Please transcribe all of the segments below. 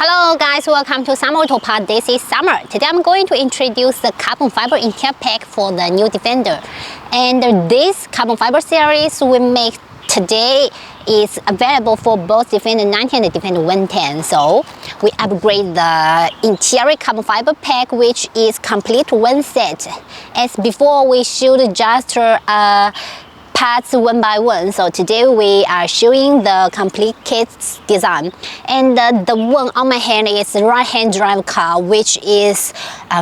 Hello guys, welcome to Summer Auto Parts. This is Summer. Today I'm going to introduce the carbon fiber interior pack for the new Defender. And this carbon fiber series we make today is available for both Defender 90 and Defender 110. So we upgrade the interior carbon fiber pack, which is complete one set. As before, we should just parts one by one. So today we are showing the complete kit design. And the one on my hand is right-hand drive car, which is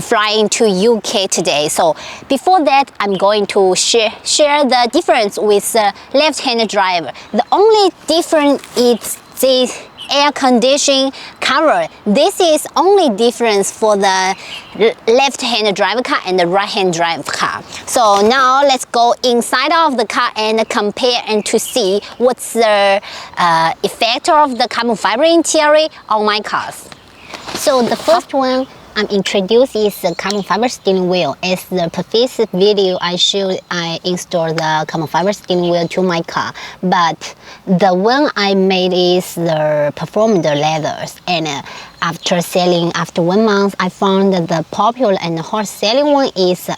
flying to UK today. So before that, I'm going to share the difference with the left-hand drive. The only difference is the air conditioning cover. This is only difference for the left-hand drive car and the right-hand drive car. So now let's go inside of the car and compare and to see what's the effect of the carbon fiber interior on my cars. So the first one I'm introducing is the carbon fiber steering wheel. As the previous video I showed, I installed the carbon fiber steering wheel to my car, but the one I made is the performance leathers. And after 1 month, I found that the popular and hot selling one is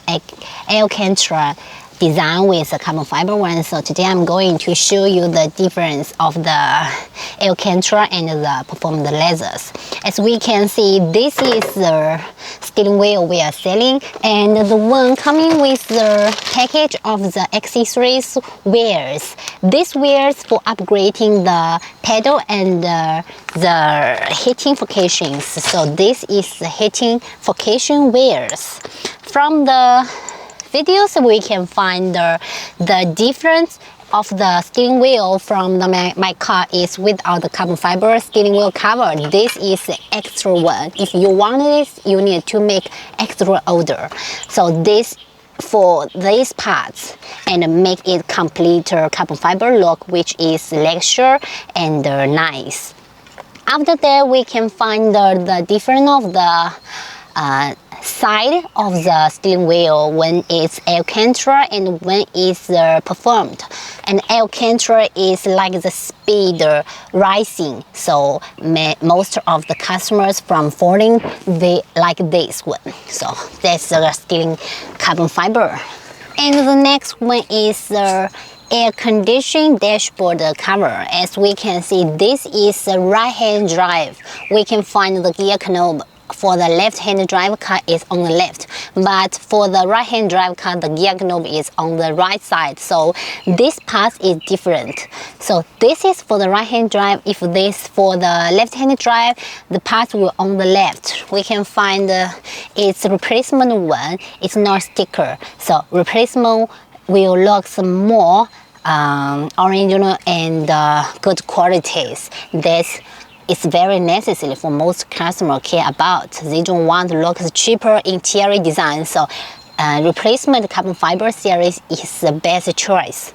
Alcantara design with the carbon fiber one. So today I'm going to show you the difference of the Alcantara and the performance leathers. As we can see, this is the steering wheel we are selling, and the one coming with the package of the L663 wheels. These wheels for upgrading the pedal and the heating focations. So this is the heating focation wheels. From the videos we can find the difference of the steering wheel from my car is without the carbon fiber steering wheel cover. This is the extra one. If you want this, you need to make extra order. So this for these parts and make it complete carbon fiber look, which is luxury and nice. After that, we can find the difference of the side of the steering wheel when it's Alcantara and when it's performed. And Alcantara is like the speed rising, so most of the customers from Fording, they like this one. So that's the steering carbon fiber. And the next one is the air conditioning dashboard cover. As we can see, this is the right-hand drive. We can find the gear knob. For the left-hand drive car is on the left, but for the right-hand drive car, the gear knob is on the right side. So this part is different. So this is for the right-hand drive. If this for the left-hand drive, the parts will on the left. We can find its replacement one. It's not sticker. So replacement will look some more original and good qualities. It's very necessary for most customers care about. They don't want to look cheaper interior design. So replacement carbon fiber series is the best choice.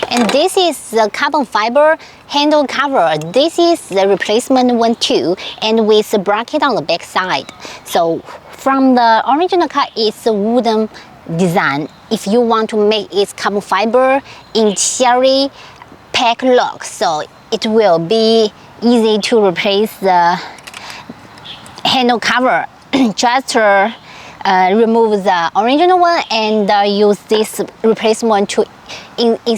And this is the carbon fiber handle cover. This is the replacement one too, and with a bracket on the back side. So from the original car, it's a wooden design. If you want to make it carbon fiber interior pack lock, so it will be easy to replace the handle cover. Just remove the original one and use this replacement to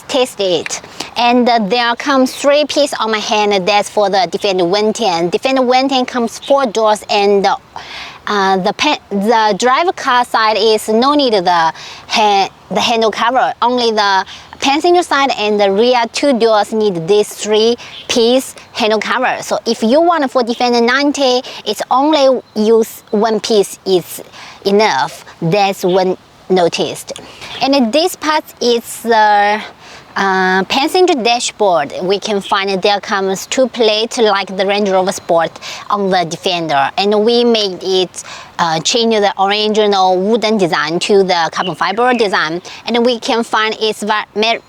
test it. And there comes 3 pieces on my hand. That's for the Defender 110. Defender 110 comes 4 doors, and the driver car side is no need the handle cover. Only the passenger side and the rear 2 doors need this 3-piece handle cover. So if you want for Defender 90, it's only use 1 piece is enough. That's one noticed. And this part is the passenger dashboard. We can find there comes 2 plates like the Land Rover Sport on the Defender, and we made it change the original wooden design to the carbon fiber design. And we can find it's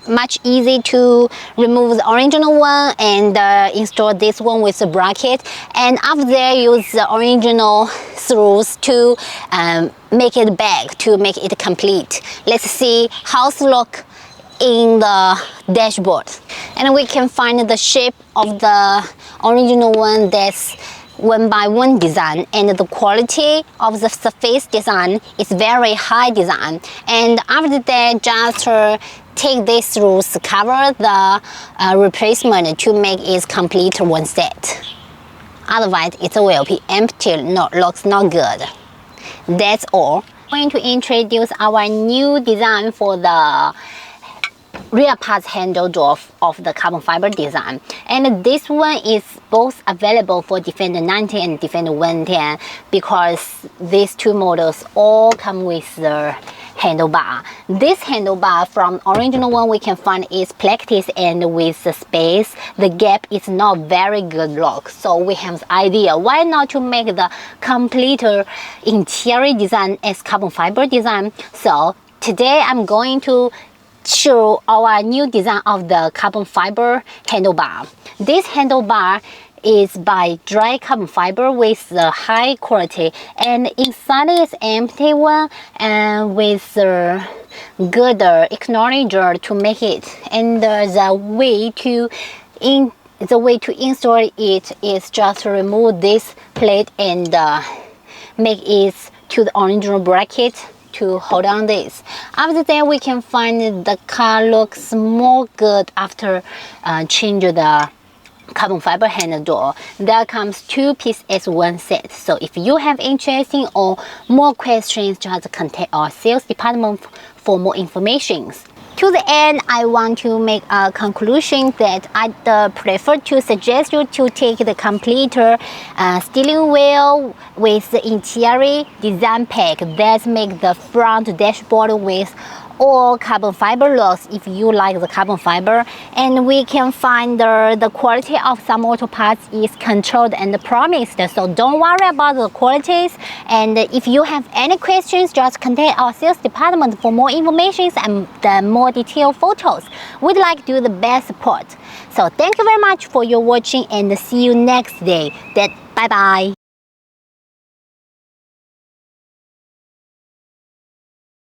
much easy to remove the original one and install this one with a bracket, and after that use the original screws to make it back to make it complete. Let's see how it look in the dashboard. And we can find the shape of the original one. That's one-by-one design, and the quality of the surface design is very high design. And after that, just take this through cover the replacement to make it complete one set. Otherwise, it will be empty, looks not good. That's all. I'm going to introduce our new design for the rear parts handle door of the carbon fiber design, and this one is both available for Defender 90 and Defender 110 because these two models all come with the handlebar. This handlebar from original one we can find is practice, and with the space the gap is not very good look, so we have the idea why not to make the complete interior design as carbon fiber design. So today I'm going to show our new design of the carbon fiber handlebar. This handlebar is by dry carbon fiber with the high quality, and inside is empty one and with the good acknowledger to make it. And the way to install it is just to remove this plate and make it to the original bracket to hold on this. After that, we can find the car looks more good after change the carbon fiber handle door. There comes two pieces as one set. So if you have interesting or more questions, just contact our sales department for more information. To the end, I want to make a conclusion that I prefer to suggest you to take the complete steering wheel with the interior design pack that make the front dashboard with all carbon fiber looks if you like the carbon fiber. And we can find the quality of some auto parts is controlled and promised, so don't worry about the qualities. And if you have any questions, just contact our sales department for more information and the more detailed photos. We'd like to do the best support. So thank you very much for your watching, and see you next day. Bye bye.